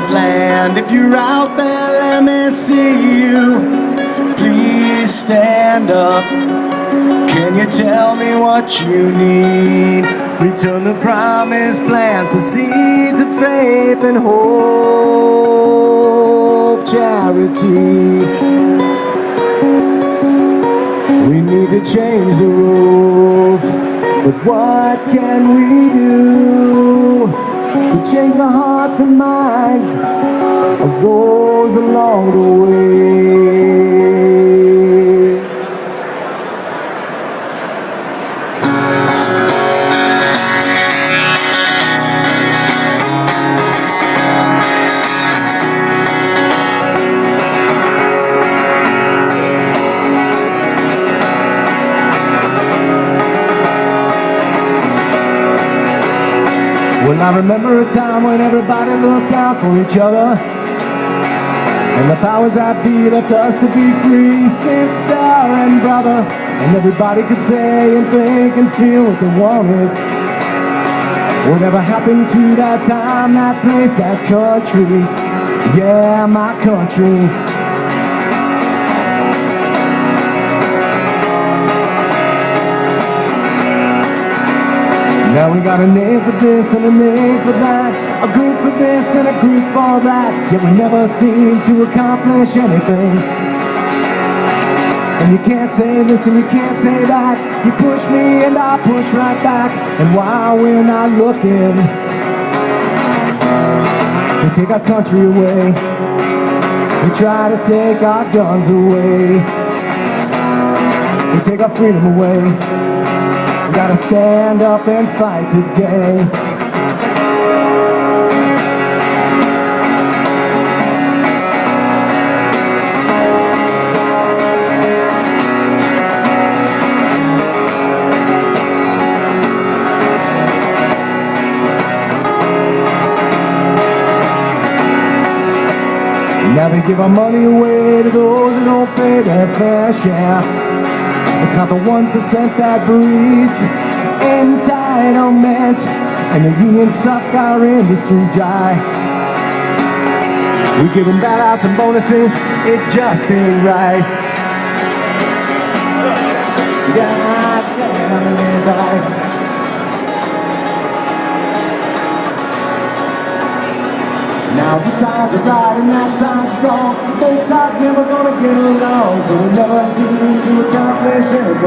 promised land. If you're out there, let me see you. Please stand up. Can you tell me what you need? Return the promise, plant the seeds of faith and hope, charity. We need to change the rules, but what can we do to change the hearts and minds of those along the way? Well, I remember a time when everybody looked out for each other, and the powers that be left us to be free, sister and brother, and everybody could say and think and feel what they wanted. Whatever happened to that time, that place, that country? Yeah, my country. Now we got a name for this and a name for that, a group for this and a group for that, yet we never seem to accomplish anything. And you can't say this and you can't say that, you push me and I push right back, and while we're not looking, we take our country away, we try to take our guns away, we take our freedom away. Gotta stand up and fight today. Now they give our money away to those who don't pay their fair share. It's not the 1% that breeds entitlement, and the unions suck our industry dry. We give them bailouts and bonuses, it just ain't right. God damn, it ain't right. Now the sides are right and that side's wrong. Both sides never gonna get along, so we never seem to accomplish anything.